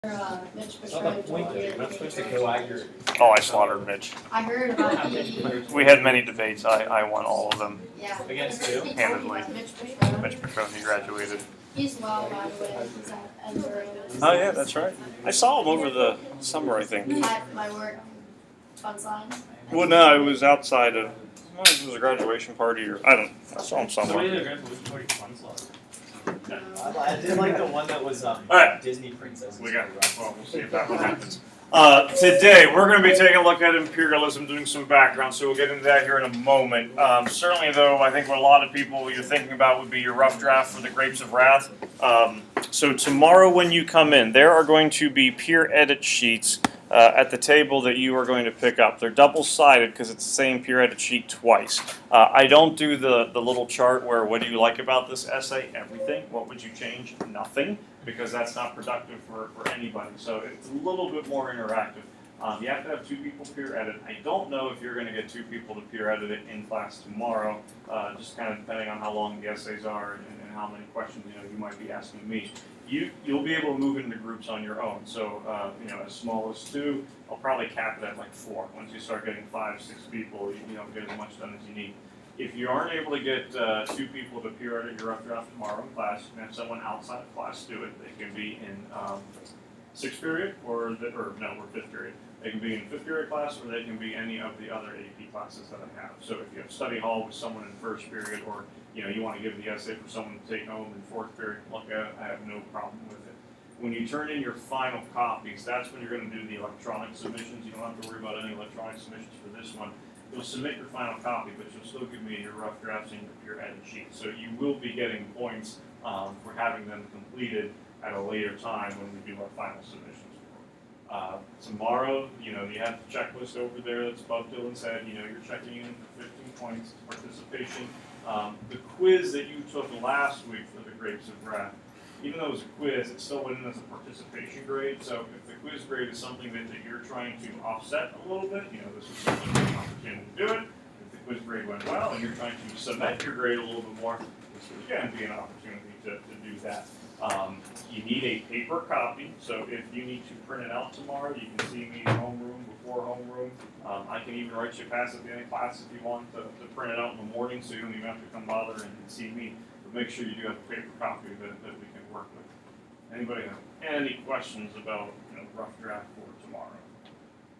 Mitch It's not the point, though. You're not supposed to go at your. Oh, I slaughtered Mitch. I heard about he. We had many debates. I won all of them. Yeah. Against who? Handedly. Mitch He graduated. He's well, by the way. He's at Imperials. Oh yeah, that's right. I saw him over the summer, I think. At my work. Fun sign. Well, no, it was outside of. Well, it was a graduation party, or I don't. I saw him Somebody somewhere. did a graduation party fun slot. I did like the one that was right. Disney princess. We got. Well, we'll see if that one happens. Today we're going to be taking a look at imperialism, doing some background. So we'll get into that here in a moment. Certainly, though, I think what a lot of people you're thinking about would be your rough draft for the Grapes of Wrath. So tomorrow, when you come in, there are going to be peer edit sheets at the table that you are going to pick up. They're double-sided because it's the same peer edit sheet twice. I don't do the little chart where what do you like about this essay? Everything. What would you change? Nothing, because that's not productive for anybody. So it's a little bit more interactive. You have to have two people peer edit. I don't know if you're going to get two people to peer edit it in class tomorrow, just kind of depending on how long the essays are and how many questions you might be asking me. You'll be able to move into groups on your own. So as small as 2, I'll probably cap it at like 4. Once you start getting 5, 6 people, you don't get as much done as you need. If you aren't able to get 2 people to peer edit your rough draft tomorrow in class, you can have someone outside of class do it. They can be in 6th period or 5th period. They can be in 5th period class, or they can be any of the other AP classes that I have. So if you have study hall with someone in 1st period, or you want to give the essay for someone to take home in 4th period, look at it, I have no problem with it. When you turn in your final copies, that's when you're going to do the electronic submissions. You don't have to worry about any electronic submissions for this one. You'll submit your final copy, but you'll still give me your rough drafts and your edit sheet. So you will be getting points for having them completed at a later time when we do our final submissions. Tomorrow, you have the checklist over there that's above Dylan's head. You're checking in for 15 points participation. The quiz that you took last week for the Grapes of Wrath, even though it was a quiz, it still went in as a participation grade. So if the quiz grade is something that you're trying to offset a little bit, this is certainly an opportunity to do it. If the quiz grade went well and you're trying to cement your grade a little bit more, this would again be an opportunity to do that. You need a paper copy, so if you need to print it out tomorrow, you can see me in homeroom before homeroom. I can even write you a pass at the end of class if you want to print it out in the morning, so you don't even have to come bother and see me. But make sure you do have a paper copy that we can work with. Anybody have any questions about rough draft for tomorrow?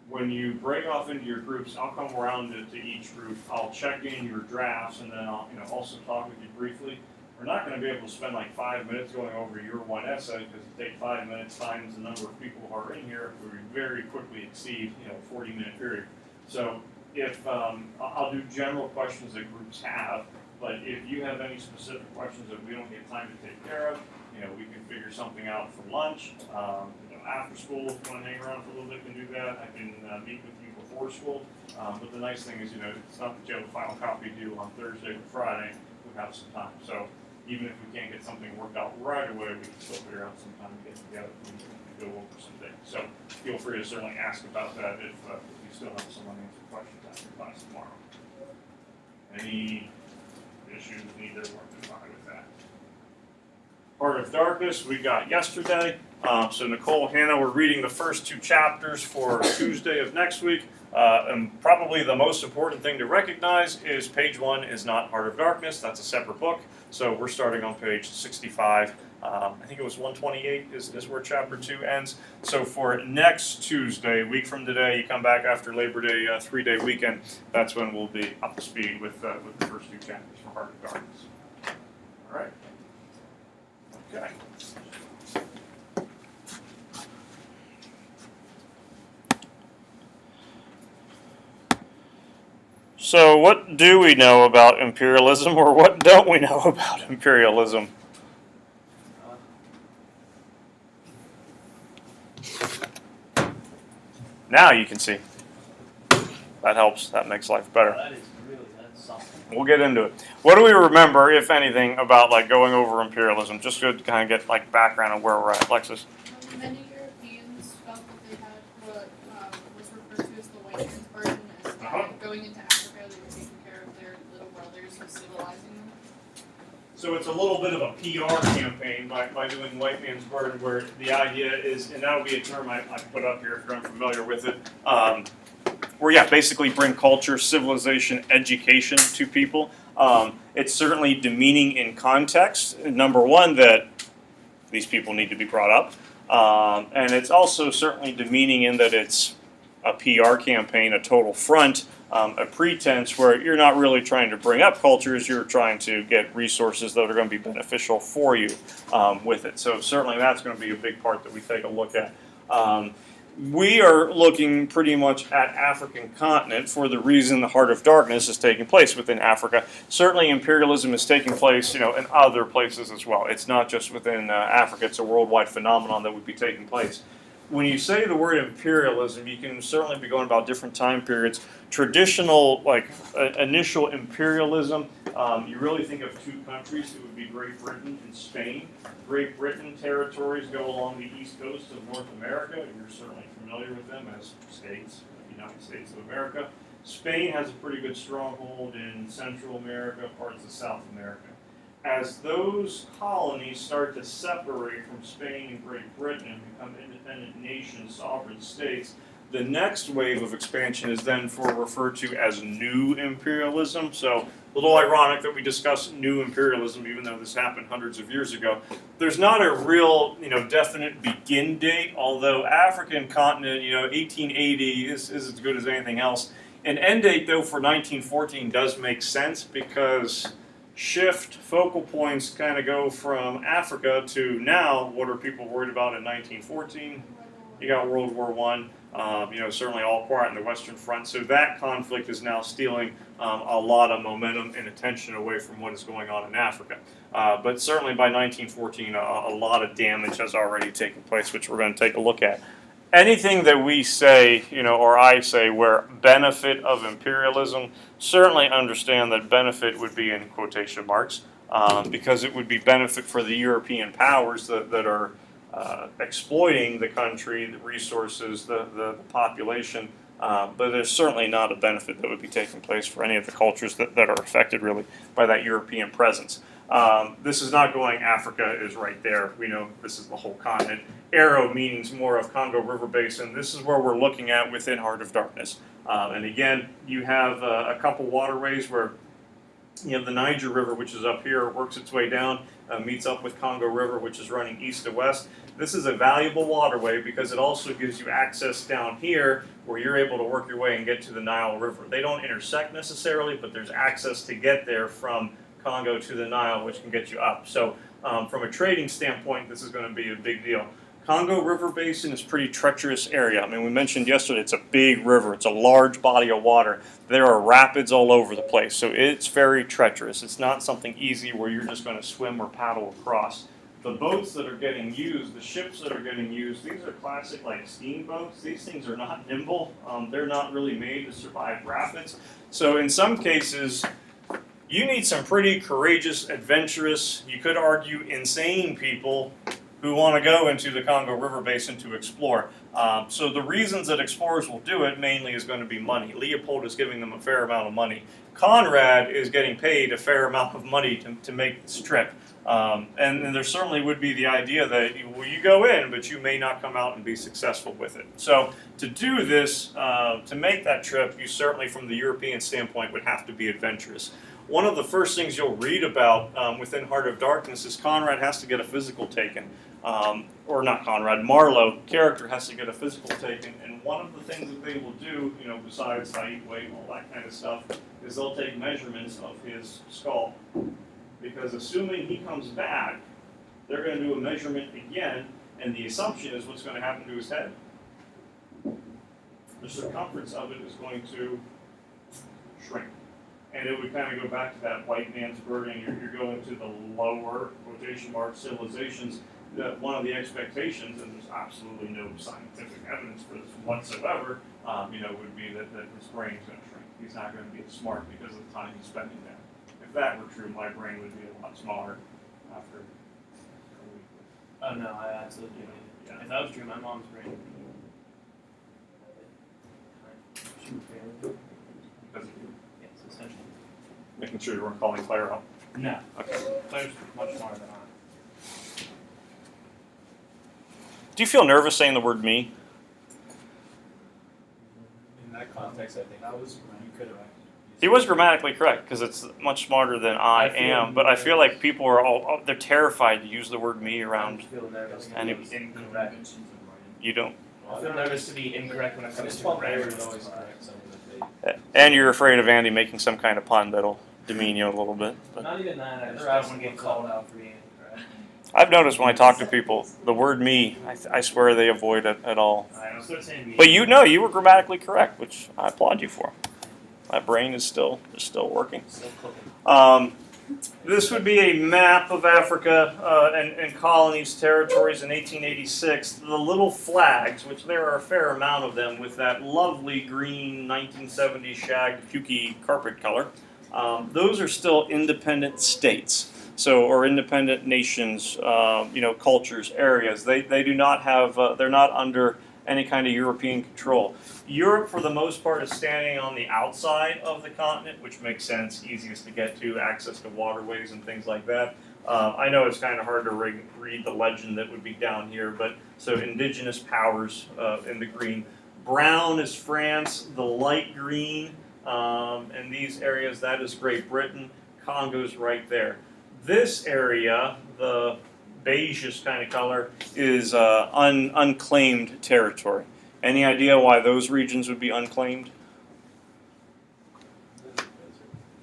When you break off into your groups, I'll come around to each group. I'll check in your drafts, and then I'll also talk with you briefly. We're not going to be able to spend like 5 minutes going over your one essay, because it takes 5 minutes times the number of people who are in here. We very quickly exceed 40-minute period. So if I'll do general questions that groups have, but if you have any specific questions that we don't get time to take care of, we can figure something out for lunch. After school, if you want to hang around for a little bit, we can do that. I can meet with you before school. But the nice thing is, it's not that you have a final copy due on Thursday or Friday. We have some time. So even if we can't get something worked out right away, we can still figure out some time to get together and go over some things. So feel free to certainly ask about that if you still have some unanswered questions after class tomorrow. Any issues, neither working fine with that. Heart of Darkness, we got yesterday. So Nicole, Hannah, we're reading the first 2 chapters for Tuesday of next week. And probably the most important thing to recognize is page 1 is not Heart of Darkness. That's a separate book. So we're starting on page 65. I think it was 128 is where chapter 2 ends. So for next Tuesday, a week from today, you come back after Labor Day, 3-day weekend. That's when we'll be up to speed with the first 2 chapters for Heart of Darkness. All right. Okay. So what do we know about imperialism, or what don't we know about imperialism? Now you can see. That helps. That makes life better. That's something. We'll get into it. What do we remember, if anything, about going over imperialism? Just to kind of get background on where we're at. Alexis? Many Europeans felt that they had what was referred to as the white man's burden, as going into Africa, they were taking care of their little brothers and civilizing them. So it's a little bit of a PR campaign by doing White Man's Burden, where the idea is, and that would be a term I put up here if you're unfamiliar with it, where yeah, basically bring culture, civilization, education to people. It's certainly demeaning in context. Number one, that these people need to be brought up. And it's also certainly demeaning in that it's a PR campaign, a total front, a pretense where you're not really trying to bring up cultures, you're trying to get resources that are going to be beneficial for you with it. So certainly that's going to be a big part that we take a look at. We are looking pretty much at African continent for the reason the Heart of Darkness is taking place within Africa. Certainly imperialism is taking place, in other places as well. It's not just within Africa, it's a worldwide phenomenon that would be taking place. When you say the word imperialism, you can certainly be going about different time periods. Traditional, initial imperialism, you really think of two countries. It would be Great Britain and Spain. Great Britain territories go along the east coast of North America. You're certainly familiar with them as states, the United States of America. Spain has a pretty good stronghold in Central America, parts of South America. As those colonies start to separate from Spain and Great Britain and become independent nations, sovereign states, the next wave of expansion is then referred to as new imperialism. So a little ironic that we discuss new imperialism, even though this happened hundreds of years ago. There's not a real, definite begin date, although African continent, 1880 is as good as anything else. An end date, though, for 1914 does make sense because focal points kind of go from Africa to now. What are people worried about in 1914? You got World War I. Certainly all quiet in the Western Front. So that conflict is now stealing a lot of momentum and attention away from what is going on in Africa. But certainly by 1914, a lot of damage has already taken place, which we're going to take a look at. Anything that we say, or I say, where benefit of imperialism, certainly understand that benefit would be in quotation marks, because it would be benefit for the European powers that are exploiting the country, the resources, the population, but there's certainly not a benefit that would be taking place for any of the cultures that are affected really by that European presence. This is not going, Africa is right there. We know this is the whole continent. Arrow means more of Congo River Basin. This is where we're looking at within Heart of Darkness. And again, you have a couple waterways where you have the Niger River, which is up here, works its way down, meets up with Congo River, which is running east to west. This is a valuable waterway because it also gives you access down here where you're able to work your way and get to the Nile River. They don't intersect necessarily, but there's access to get there from Congo to the Nile, which can get you up. So from a trading standpoint, this is going to be a big deal. Congo River Basin is a pretty treacherous area. I mean, we mentioned yesterday, it's a big river. It's a large body of water. There are rapids all over the place, so it's very treacherous. It's not something easy where you're just going to swim or paddle across. The boats that are getting used, the ships that are getting used, these are classic steamboats. These things are not nimble. They're not really made to survive rapids. So in some cases, you need some pretty courageous, adventurous, you could argue insane people who want to go into the Congo River Basin to explore. So the reasons that explorers will do it mainly is going to be money. Leopold is giving them a fair amount of money. Conrad is getting paid a fair amount of money to make this trip. And there certainly would be the idea that you go in, but you may not come out and be successful with it. So to do this, to make that trip, you certainly from the European standpoint would have to be adventurous. One of the first things you'll read about within Heart of Darkness is Conrad has to get a physical taken. Or not Conrad, Marlowe, character has to get a physical taken. And one of the things that they will do, besides height, weight, and all that kind of stuff, is they'll take measurements of his skull. Because assuming he comes back, they're going to do a measurement again, and the assumption is what's going to happen to his head. The circumference of it is going to shrink. And it would kind of go back to that white man's burden. You're going to the lower, quotation mark, civilizations. That one of the expectations, and there's absolutely no scientific evidence for this whatsoever, would be that his brain is going to shrink. He's not going to be as smart because of the time he's spending there. If that were true, my brain would be a lot smaller after a week. Oh no, I absolutely do. Yeah. If that was true, my mom's brain would be. She would fail. Because of you. Yes, essentially. Making sure you weren't calling Claire out. No. Okay. There's much more than I. Do you feel nervous saying the word me? In that context, I think that was you could have. He was grammatically correct because it's much smarter than I I feel am, but I feel like people are they're terrified to use the word me around. feel nervous to Any- be incorrect. You don't. I feel nervous to be incorrect when it comes Miss to Palmer grammar. would always correct some of the And you're afraid of Andy making some kind of pun that'll demean you a little bit. But Not even that. I just Never don't asked want to him get what's called out for being incorrect. I've noticed when I talk to people, the word me, I swear they avoid it at all. Alright, I'll start saying me. But you know, you were grammatically correct, which I applaud you for. My brain is still working. Still cooking. This would be a map of Africa and colonies, territories in 1886. The little flags, which there are a fair amount of them, with that lovely green 1970s shagged puky carpet color, those are still independent states. So, or independent nations, cultures, areas. They do not have. They're not under any kind of European control. Europe, for the most part, is standing on the outside of the continent, which makes sense, easiest to get to, access to waterways and things like that. I know it's kind of hard to read the legend that would be down here, but so indigenous powers in the green. Brown is France, the light green, and these areas, that is Great Britain. Congo's right there. This area, the beigeish kind of color, is unclaimed territory. Any idea why those regions would be unclaimed?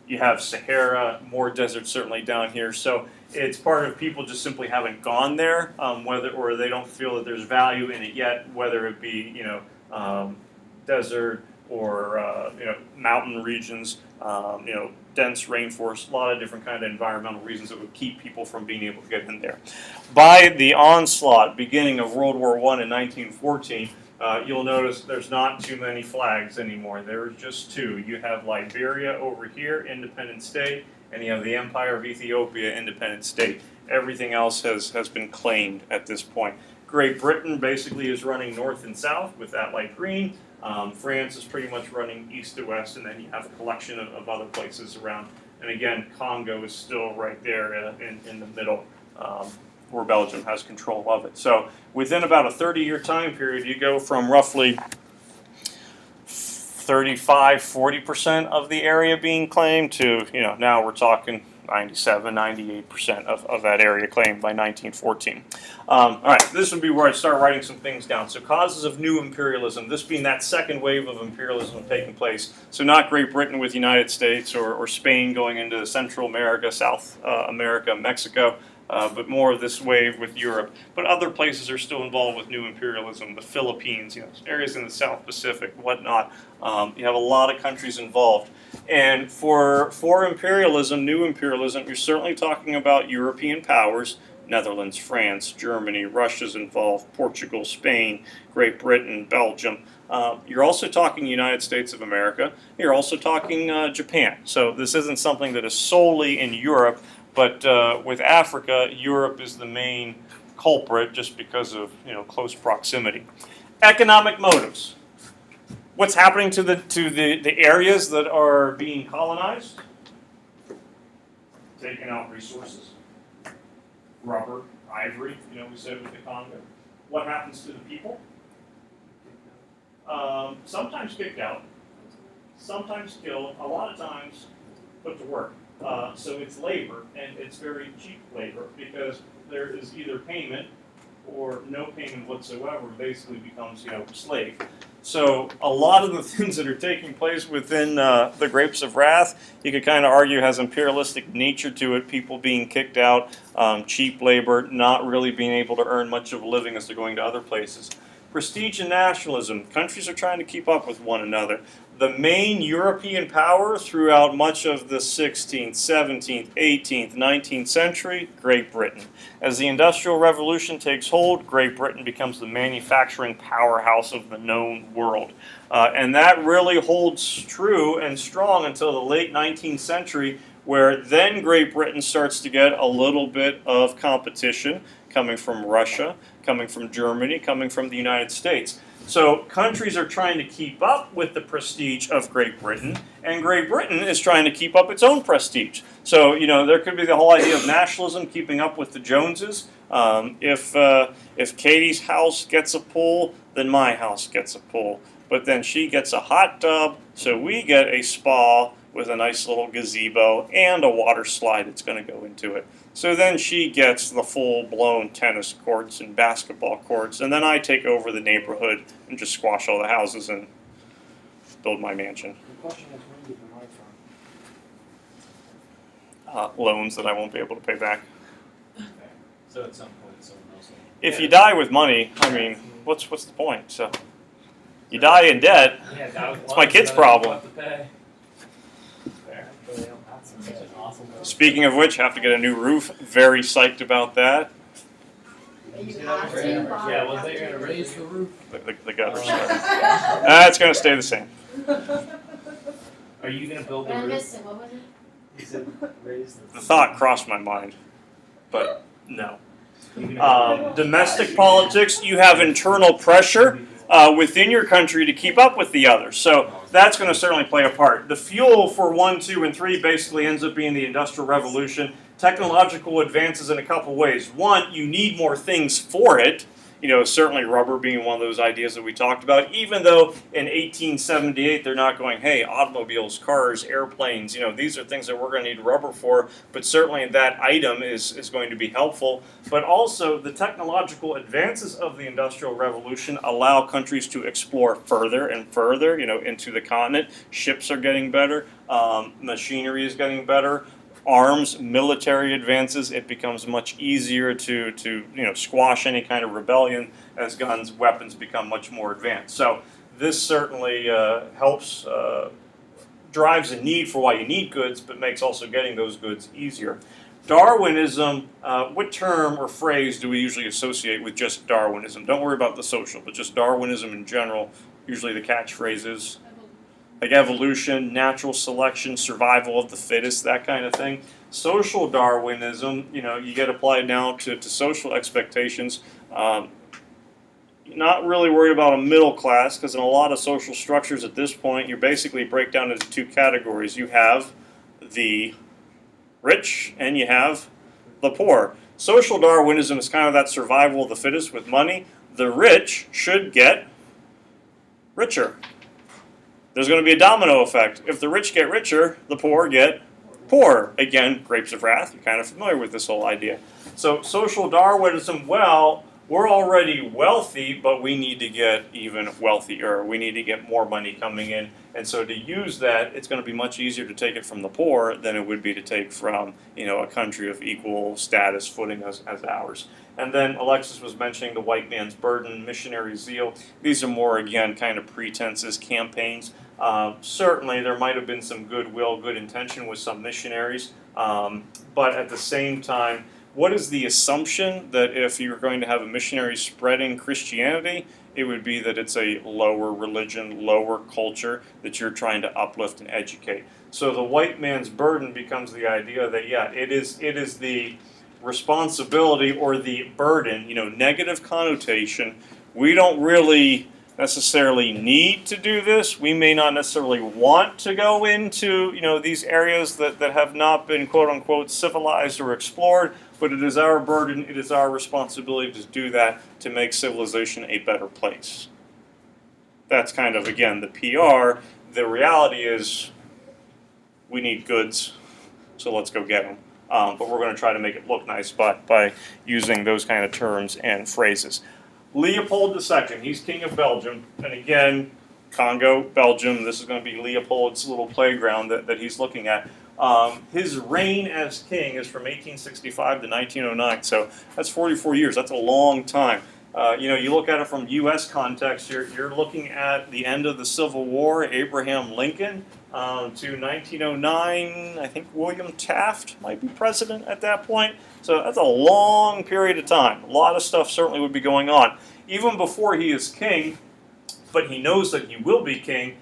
You have Sahara, more desert certainly down here. So it's part of people just simply haven't gone there, whether or they don't feel that there's value in it yet, whether it be desert or mountain regions, dense rainforest, a lot of different kind of environmental reasons that would keep people from being able to get in there. By the onslaught, beginning of World War I in 1914, you'll notice there's not too many flags anymore. There's just two. You have Liberia over here, independent state, and you have the Empire of Ethiopia, independent state. Everything else has been claimed at this point. Great Britain basically is running north and south with that light green. France is pretty much running east to west, and then you have a collection of other places around. And again, Congo is still right there in the middle, where Belgium has control of it. So within about a 30-year time period, you go from roughly 35-40% of the area being claimed to, now we're talking 97-98% of that area claimed by 1914. All right, this would be where I start writing some things down. So causes of new imperialism, this being that second wave of imperialism taking place. So not Great Britain with the United States or Spain going into Central America, South America, Mexico, but more of this wave with Europe. But other places are still involved with new imperialism, the Philippines, areas in the South Pacific, whatnot. You have a lot of countries involved. And for imperialism, new imperialism, you're certainly talking about European powers, Netherlands, France, Germany, Russia's involved, Portugal, Spain, Great Britain, Belgium. You're also talking United States of America. You're also talking Japan. So this isn't something that is solely in Europe, but with Africa, Europe is the main culprit just because of close proximity. Economic motives. What's happening to the areas that are being colonized? Taking out resources. Rubber, ivory, we said with the Congo. What happens to the people? Sometimes kicked out, sometimes killed, a lot of times put to work. So it's labor, and it's very cheap labor because there is either payment or no payment whatsoever. Basically becomes slave. So a lot of the things that are taking place within the Grapes of Wrath, you could kind of argue has imperialistic nature to it. People being kicked out, cheap labor, not really being able to earn much of a living as they're going to other places. Prestige and nationalism. Countries are trying to keep up with one another. The main European power throughout much of the 16th, 17th, 18th, 19th century, Great Britain. As the Industrial Revolution takes hold, Great Britain becomes the manufacturing powerhouse of the known world. And that really holds true and strong until the late 19th century, where then Great Britain starts to get a little bit of competition coming from Russia, coming from Germany, coming from the United States. So countries are trying to keep up with the prestige of Great Britain, and Great Britain is trying to keep up its own prestige. So, there could be the whole idea of nationalism keeping up with the Joneses. If Katie's house gets a pool, then my house gets a pool. But then she gets a hot tub, so we get a spa with a nice little gazebo and a water slide that's going to go into it. So then she gets the full-blown tennis courts and basketball courts, and then I take over the neighborhood and just squash all the houses and build my mansion. The question is, where do you get the money from? Loans that I won't be able to pay back. So at some point, someone else will. If you die with money, I mean, what's the point? So you die in debt. Yeah, that was It's my kid's problem. Fair. That's such an awesome. Speaking of which, have to get a new roof. Very psyched about that. You have to, Bob. Yeah, was they gonna raise the roof? The gutters. That's going to stay the same. Are you gonna build the I roof? missed it, what was it? He said raise The thought crossed my mind, but no. You gonna- Domestic politics, you have internal pressure within your country to keep up with the others. So that's going to certainly play a part. The fuel for 1, 2, and 3 basically ends up being the Industrial Revolution. Technological advances in a couple ways. One, you need more things for it. Certainly rubber being one of those ideas that we talked about, even though in 1878 they're not going, hey, automobiles, cars, airplanes, these are things that we're going to need rubber for, but certainly that item is going to be helpful. But also the technological advances of the Industrial Revolution allow countries to explore further and further, into the continent. Ships are getting better, machinery is getting better. Arms, military advances, it becomes much easier to squash any kind of rebellion as guns, weapons become much more advanced. So this certainly helps, drives a need for why you need goods, but makes also getting those goods easier. Darwinism, what term or phrase do we usually associate with just Darwinism? Don't worry about the social, but just Darwinism in general. Usually the catchphrase is like evolution, natural selection, survival of the fittest, that kind of thing. Social Darwinism, you get applied now to social expectations. Not really worried about a middle class, because in a lot of social structures at this point, you basically break down into 2 categories. You have the rich and you have the poor. Social Darwinism is kind of that survival of the fittest with money. The rich should get richer. There's going to be a domino effect. If the rich get richer, the poor get poorer. Again, grapes of wrath, you're kind of familiar with this whole idea. So social Darwinism, well, we're already wealthy, but we need to get even wealthier. We need to get more money coming in. And so to use that, it's going to be much easier to take it from the poor than it would be to take from, a country of equal status footing as ours. And then Alexis was mentioning the white man's burden, missionary zeal. These are more, again, kind of pretenses, campaigns. Certainly there might have been some goodwill, good intention with some missionaries. But at the same time, what is the assumption that if you're going to have a missionary spreading Christianity, it would be that it's a lower religion, lower culture that you're trying to uplift and educate. So the white man's burden becomes the idea that, it is the responsibility or the burden, negative connotation. We don't really necessarily need to do this. We may not necessarily want to go into, these areas that have not been quote unquote civilized or explored, but it is our burden, it is our responsibility to do that to make civilization a better place. That's kind of, again, the PR. The reality is we need goods, so let's go get them. But we're going to try to make it look nice by using those kind of terms and phrases. Leopold II, he's king of Belgium, and again, Congo, Belgium, this is going to be Leopold's little playground that he's looking at. His reign as king is from 1865 to 1909, so that's 44 years. That's a long time. You look at it from U.S. context, you're looking at the end of the Civil War, Abraham Lincoln, to 1909, I think William Taft might be president at that point. So that's a long period of time. A lot of stuff certainly would be going on. Even before he is king, but he knows that he will be king,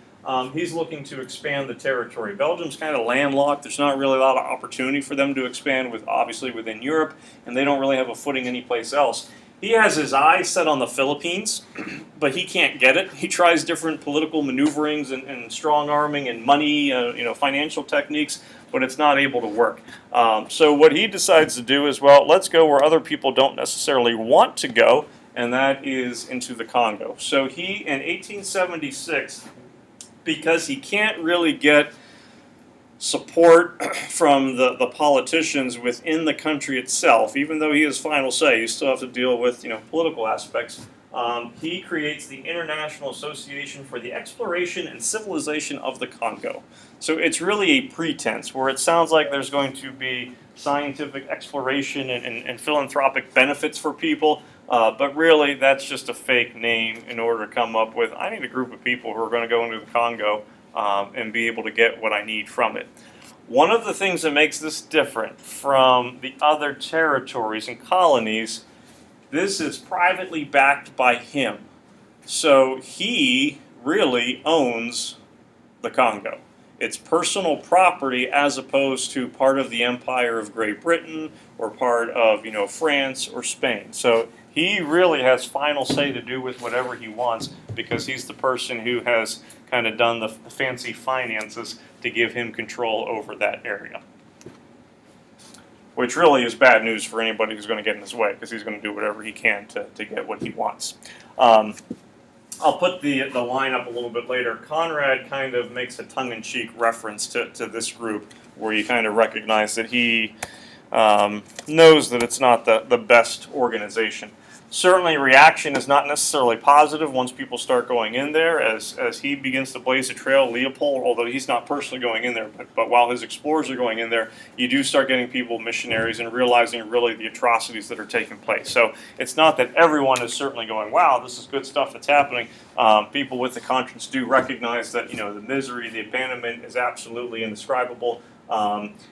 he's looking to expand the territory. Belgium's kind of landlocked. There's not really a lot of opportunity for them to expand, obviously within Europe, and they don't really have a footing anyplace else. He has his eyes set on the Philippines, but he can't get it. He tries different political maneuverings and strong arming and money, financial techniques, but it's not able to work. So what he decides to do is, well, let's go where other people don't necessarily want to go, and that is into the Congo. So he, in 1876, because he can't really get support from the politicians within the country itself, even though he has final say, you still have to deal with political aspects. He creates the International Association for the Exploration and Civilization of the Congo. So it's really a pretense where it sounds like there's going to be scientific exploration and philanthropic benefits for people, but really that's just a fake name in order to come up with, I need a group of people who are going to go into the Congo and be able to get what I need from it. One of the things that makes this different from the other territories and colonies, this is privately backed by him. So he really owns the Congo. It's personal property as opposed to part of the Empire of Great Britain or part of France or Spain. So he really has final say to do with whatever he wants because he's the person who has kind of done the fancy finances to give him control over that area. Which really is bad news for anybody who's going to get in his way because he's going to do whatever he can to get what he wants. I'll put the line up a little bit later. Conrad kind of makes a tongue-in-cheek reference to this group where you kind of recognize that he knows that it's not the best organization. Certainly reaction is not necessarily positive once people start going in there. As he begins to blaze a trail, Leopold, although he's not personally going in there, but while his explorers are going in there, you do start getting people, missionaries, and realizing really the atrocities that are taking place. So it's not that everyone is certainly going, wow, this is good stuff that's happening. People with the conscience do recognize that the misery, the abandonment is absolutely indescribable.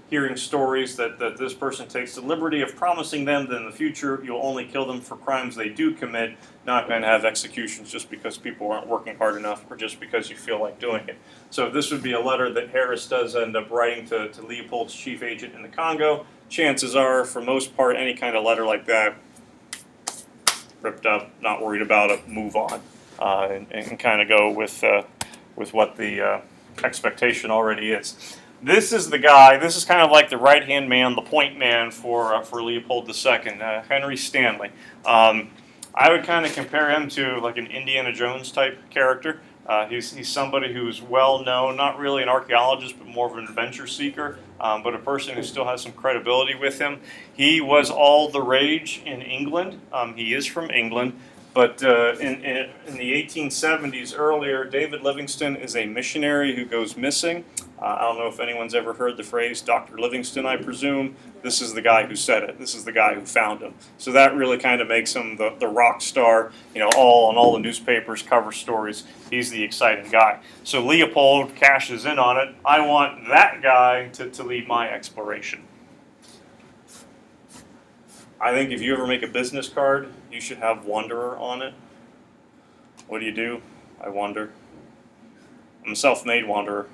Hearing stories that this person takes the liberty of promising them that in the future you'll only kill them for crimes they do commit, not going to have executions just because people aren't working hard enough or just because you feel like doing it. So this would be a letter that Harris does end up writing to Leopold's chief agent in the Congo. Chances are, for most part, any kind of letter like that, ripped up, not worried about it, move on, and kind of go with what the expectation already is. This is the guy, this is kind of like the right-hand man, the point man for Leopold II, Henry Stanley. I would kind of compare him to like an Indiana Jones type character. He's somebody who's well known, not really an archaeologist, but more of an adventure seeker, but a person who still has some credibility with him. He was all the rage in England. He is from England. But in the 1870s, earlier, David Livingstone is a missionary who goes missing. I don't know if anyone's ever heard the phrase Dr. Livingstone, I presume. This is the guy who said it. This is the guy who found him. So that really kind of makes him the rock star, all the newspapers cover stories. He's the exciting guy. So Leopold cashes in on it. I want that guy to lead my exploration. I think if you ever make a business card, you should have Wanderer on it. What do? I wander. I'm a self-made wanderer.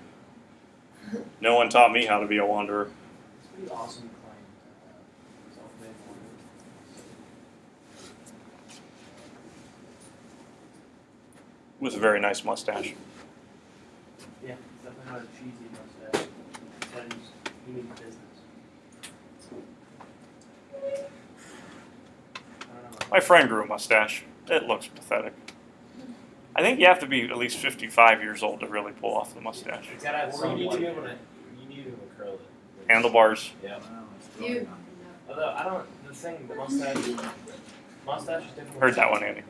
No one taught me how to be a wanderer. It's a pretty awesome claim to have. Self-made wanderer. With a very nice mustache. Yeah, it's definitely not a cheesy mustache. But he means business. I don't know. My friend grew a mustache. It looks pathetic. I think you have to be at least 55 years old to really pull off the mustache. It's gotta have Or some you need to be light. able to, you need to be able to curl it. Handlebars. Yeah. You. Although the mustache is different. Heard that one, Andy.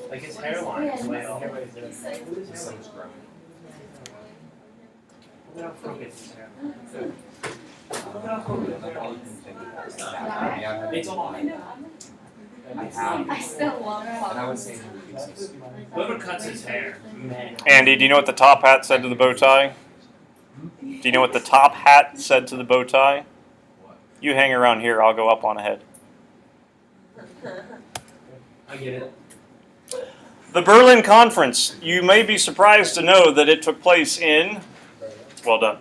Like his hairline is way off. Look This thing's growing. at how crooked his hairline. Look at how crooked his hairline is. It's all. I still love And I would flowers. say pieces. Whoever cuts his hair, man. Andy, do you know what the top hat said to the bow tie? Do you know what the top hat said to the bow tie? You hang around here, I'll go up on ahead. I get it. The Berlin Conference. You may be surprised to know that it took place in... Well done.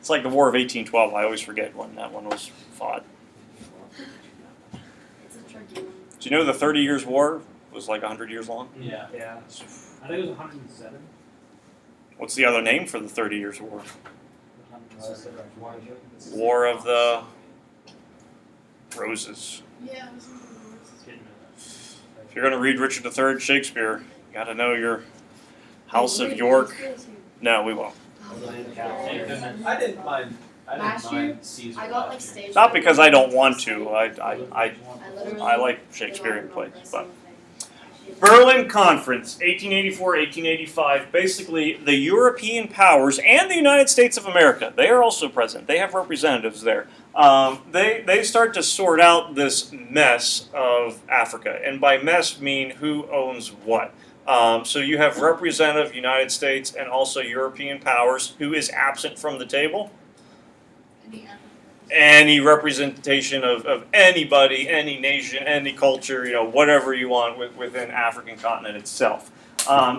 It's like the War of 1812. I always forget when that one was fought. It's a trick Do you know the 30 Years' War was like 100 years long? Yeah. Yeah. I think it was 107. What's the other name for the 30 Years' War? 107. War of the Roses. Yeah, it was in the If you're going to read Richard III Shakespeare, you got to know your House of York. No, we won't. I didn't mind. Last year, Caesar. I got like stage. Not because I don't want to. I literally like did Shakespearean all plays, this but. thing. Berlin Conference, 1884, 1885. Basically, the European powers and the United States of America, they are also present. They have representatives there. They start to sort out this mess of Africa. And by mess, mean who owns what. So you have representative United States and also European powers. Who is absent from the table? Any representation of anybody, any nation, any culture, whatever you want within African continent itself.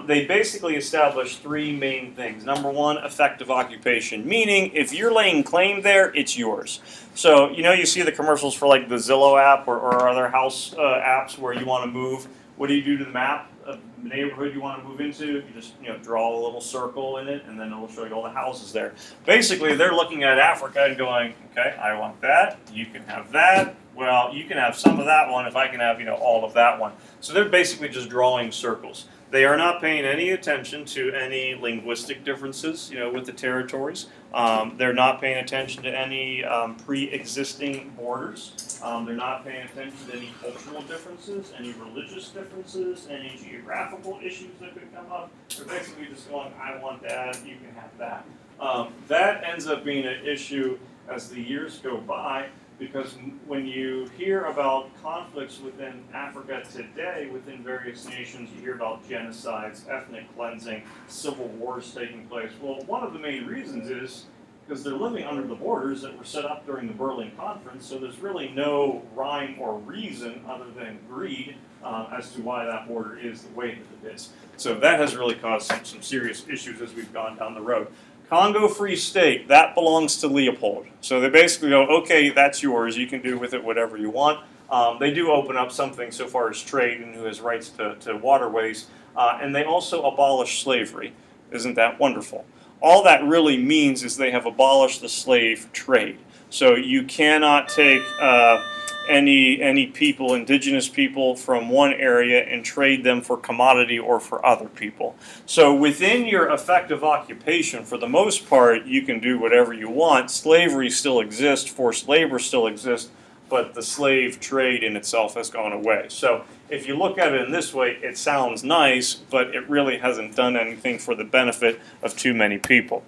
They basically establish three main things. Number one, effective occupation, meaning if you're laying claim there, it's yours. So, you see the commercials for like the Zillow app or other house apps where you want to move. What do you do to the map of the neighborhood you want to move into? You just draw a little circle in it, and then it'll show you all the houses there. Basically, they're looking at Africa and going, okay, I want that. You can have that. Well, you can have some of that one if I can have all of that one. So they're basically just drawing circles. They are not paying any attention to any linguistic differences, with the territories. They're not paying attention to any pre-existing borders. They're not paying attention to any cultural differences, any religious differences, any geographical issues that could come up. They're basically just going, I want that, you can have that. That ends up being an issue as the years go by, because when you hear about conflicts within Africa today, within various nations, you hear about genocides, ethnic cleansing, civil wars taking place. Well, one of the main reasons is because they're living under the borders that were set up during the Berlin Conference, so there's really no rhyme or reason other than greed as to why that border is the way that it is. So that has really caused some serious issues as we've gone down the road. Congo Free State, that belongs to Leopold. So they basically go, okay, that's yours. You can do with it whatever you want. They do open up something so far as trade and who has rights to waterways. And they also abolish slavery. Isn't that wonderful? All that really means is they have abolished the slave trade. So you cannot take any people, indigenous people from one area and trade them for commodity or for other people. So within your effective occupation, for the most part, you can do whatever you want. Slavery still exists, forced labor still exists, but the slave trade in itself has gone away. So if you look at it in this way, it sounds nice, but it really hasn't done anything for the benefit of too many people.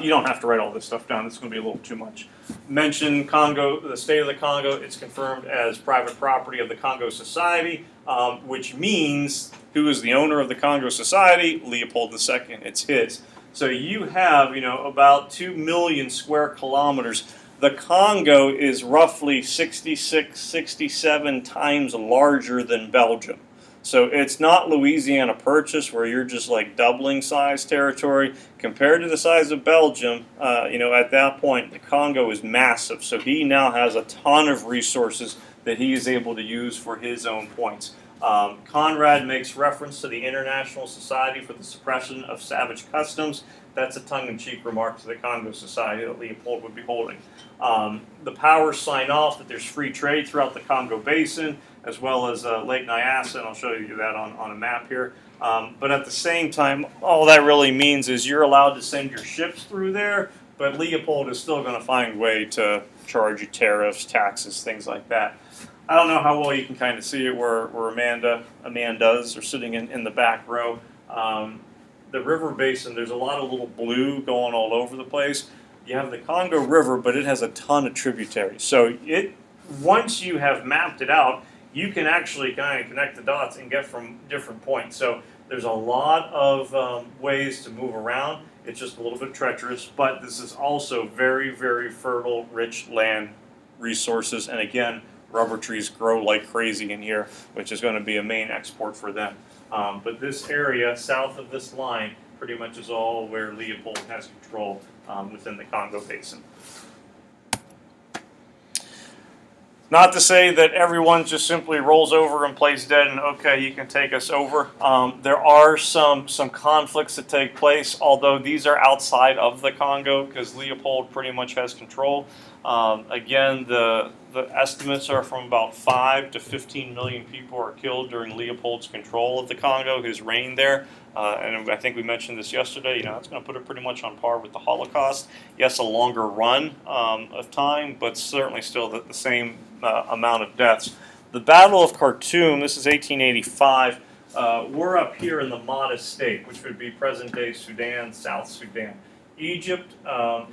You don't have to write all this stuff down. It's going to be a little too much. Mention Congo, the state of the Congo. It's confirmed as private property of the Congo Society, which means who is the owner of the Congo Society? Leopold II. It's his. So you have, about 2 million square kilometers. The Congo is roughly 66, 67 times larger than Belgium. So it's not Louisiana Purchase where you're just like doubling size territory. Compared to the size of Belgium, at that point, the Congo is massive. So he now has a ton of resources that he is able to use for his own points. Conrad makes reference to the International Society for the Suppression of Savage Customs. That's a tongue-in-cheek remark to the Congo Society that Leopold would be holding. The powers sign off that there's free trade throughout the Congo Basin, as well as Lake Nyassa, and I'll show you that on a map here. But at the same time, all that really means is you're allowed to send your ships through there, but Leopold is still going to find a way to charge you tariffs, taxes, things like that. I don't know how well you can kind of see it where Amanda's are sitting in the back row. The river basin, there's a lot of little blue going all over the place. You have the Congo River, but it has a ton of tributaries. So once you have mapped it out, you can actually kind of connect the dots and get from different points. So there's a lot of ways to move around. It's just a little bit treacherous, but this is also very, very fertile, rich land resources. And again, rubber trees grow like crazy in here, which is going to be a main export for them. But this area south of this line pretty much is all where Leopold has control within the Congo Basin. Not to say that everyone just simply rolls over and plays dead and okay, you can take us over. There are some conflicts that take place, although these are outside of the Congo because Leopold pretty much has control. Again, the estimates are from about 5 to 15 million people are killed during Leopold's control of the Congo, his reign there. And I think we mentioned this yesterday. You know, that's going to put it pretty much on par with the Holocaust. Yes, a longer run of time, but certainly still the same amount of deaths. The Battle of Khartoum. This is 1885. We're up here in the Mahdi state, which would be present-day Sudan, South Sudan. Egypt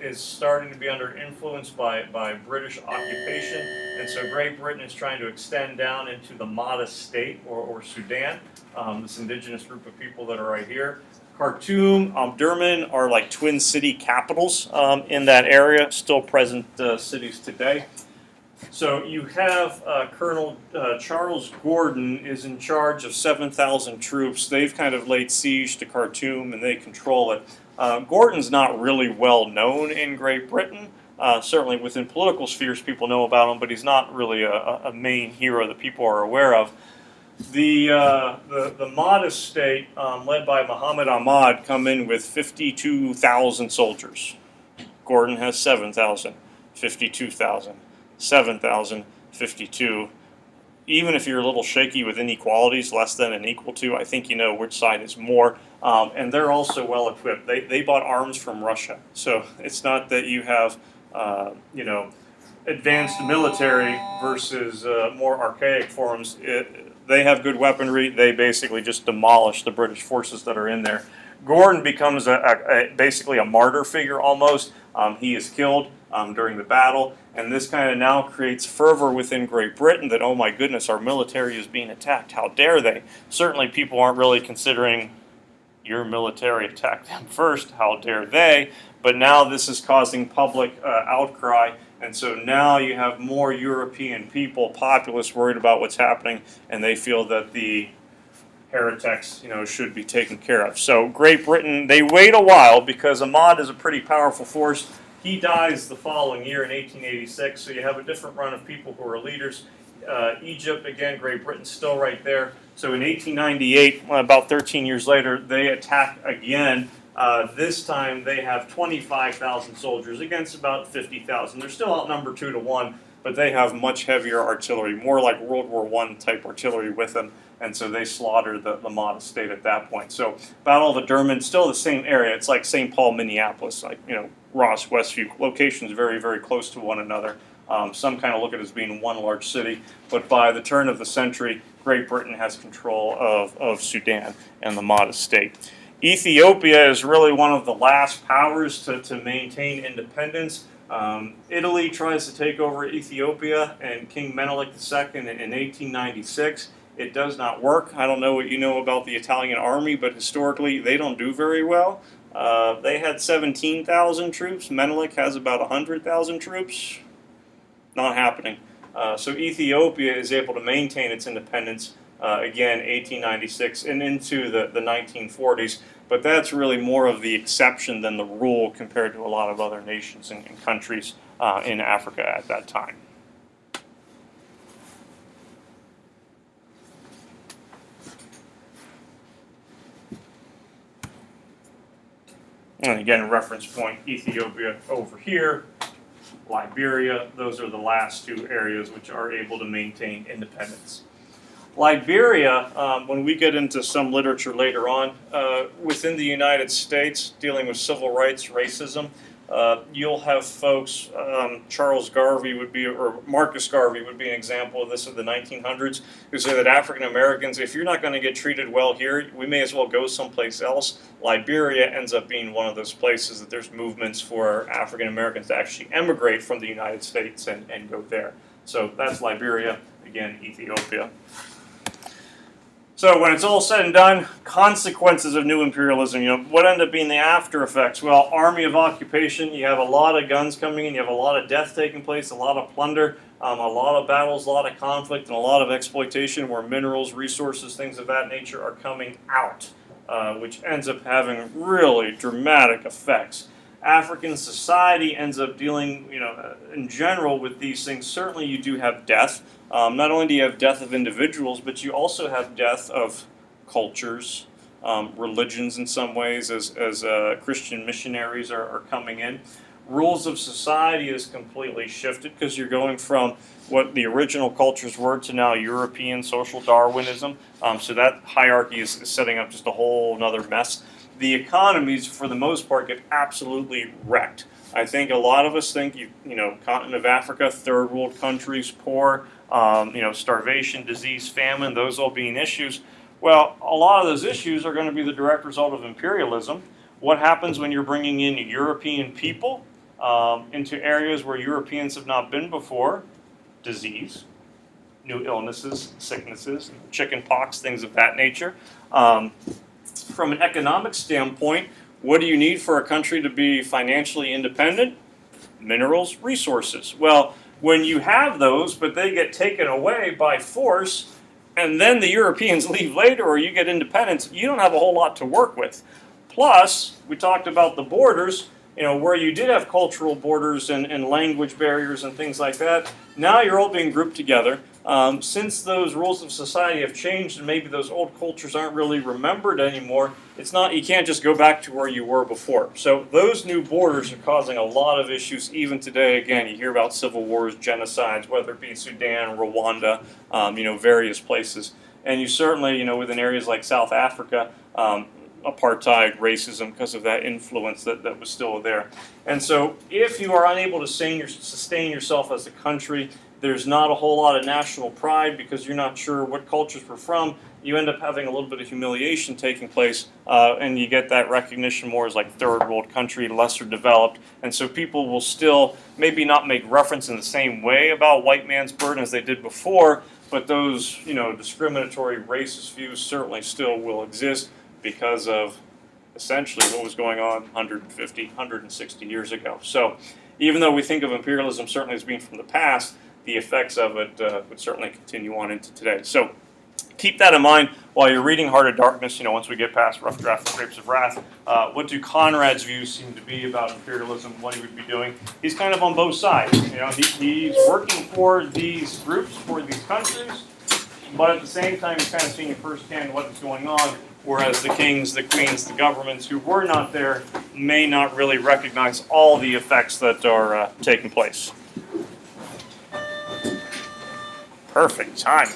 is starting to be under influence by British occupation, and so Great Britain is trying to extend down into the Mahdi state or Sudan, this indigenous group of people that are right here. Khartoum, Omdurman are like twin city capitals in that area, still present cities today. So you have Colonel Charles Gordon is in charge of 7,000 troops. They've kind of laid siege to Khartoum and they control it. Gordon's not really well known in Great Britain. Certainly within political spheres people know about him, but he's not really a main hero that people are aware of. The Mahdi state, led by Muhammad Ahmad, come in with 52,000 soldiers. Gordon has 7,000, 52,000. 7,000, 52. Even if you're a little shaky with inequalities, less than and equal to, I think you know which side is more. And they're also well equipped. They bought arms from Russia. So it's not that you have, advanced military versus more archaic forms. They have good weaponry. They basically just demolish the British forces that are in there. Gordon becomes basically a martyr figure almost. He is killed during the battle, and this kind of now creates fervor within Great Britain that, oh my goodness, our military is being attacked. How dare they? Certainly people aren't really considering your military attacked them first. How dare they? But now this is causing public outcry, and so now you have more European people, populace, worried about what's happening, and they feel that the heretics, should be taken care of. So Great Britain, they wait a while because Ahmad is a pretty powerful force. He dies the following year in 1886, so you have a different run of people who are leaders. Egypt, again, Great Britain's still right there. So in 1898, about 13 years later, they attack again. This time they have 25,000 soldiers against about 50,000. They're still outnumbered 2 to 1, but they have much heavier artillery, more like World War I type artillery with them. And so they slaughter the Mahdi state at that point. So Battle of Omdurman, still the same area. It's like St. Paul, Minneapolis, like Ross, Westview, locations very, very close to one another. Some kind of look at it as being one large city, but by the turn of the century, Great Britain has control of Sudan and the Mahdi state. Ethiopia is really one of the last powers to maintain independence. Italy tries to take over Ethiopia, and King Menelik II in 1896. It does not work. I don't know what you know about the Italian army, but historically they don't do very well. They had 17,000 troops. Menelik has about 100,000 troops. Not happening. So Ethiopia is able to maintain its independence, again, 1896 and into the 1940s. But that's really more of the exception than the rule compared to a lot of other nations and countries in Africa at that time. And again, reference point, Ethiopia over here, Liberia, those are the last two areas which are able to maintain independence. Liberia, when we get into some literature later on, within the United States, dealing with civil rights, racism, you'll have folks, Charles Garvey would be, or Marcus Garvey would be an example of this of the 1900s, who say that African Americans, if you're not going to get treated well here, we may as well go someplace else. Liberia ends up being one of those places that there's movements for African Americans to actually emigrate from the United States and go there. So that's Liberia, again, Ethiopia. So when it's all said and done, consequences of new imperialism, what end up being the after effects? Well, army of occupation, you have a lot of guns coming in, you have a lot of death taking place, a lot of plunder, a lot of battles, a lot of conflict, and a lot of exploitation where minerals, resources, things of that nature are coming out, which ends up having really dramatic effects. African society ends up dealing, in general with these things. Certainly, you do have death. Not only do you have death of individuals, but you also have death of cultures, religions in some ways, as Christian missionaries are coming in. Rules of society is completely shifted because you're going from what the original cultures were to now European social Darwinism. So that hierarchy is setting up just a whole other mess. The economies, for the most part, get absolutely wrecked. I think a lot of us think, continent of Africa, third world countries, poor, starvation, disease, famine, those all being issues. Well, a lot of those issues are going to be the direct result of imperialism. What happens when you're bringing in European people into areas where Europeans have not been before? Disease, new illnesses, sicknesses, chicken pox, things of that nature. From an economic standpoint, what do you need for a country to be financially independent? Minerals, resources. Well, when you have those, but they get taken away by force, and then the Europeans leave later or you get independence, you don't have a whole lot to work with. Plus, we talked about the borders, where you did have cultural borders and language barriers and things like that. Now you're all being grouped together. Since those rules of society have changed and maybe those old cultures aren't really remembered anymore, you can't just go back to where you were before. So those new borders are causing a lot of issues even today. Again, you hear about civil wars, genocides, whether it be Sudan, Rwanda, various places. And you certainly, within areas like South Africa, apartheid, racism, because of that influence that was still there. And so if you are unable to sustain yourself as a country, there's not a whole lot of national pride because you're not sure what cultures we're from, you end up having a little bit of humiliation taking place, and you get that recognition more as like third world country, lesser developed. And so people will still maybe not make reference in the same way about white man's burden as they did before, but those discriminatory racist views certainly still will exist because of essentially what was going on 150, 160 years ago. So even though we think of imperialism certainly as being from the past, the effects of it would certainly continue on into today. So keep that in mind while you're reading Heart of Darkness, once we get past Rough Draft and Grapes of Wrath. What do Conrad's views seem to be about imperialism, what he would be doing? He's kind of on both sides. He's working for these groups, for these countries, but at the same time he's kind of seeing firsthand what is going on, whereas the kings, the queens, the governments who were not there may not really recognize all the effects that are taking place. Perfect time.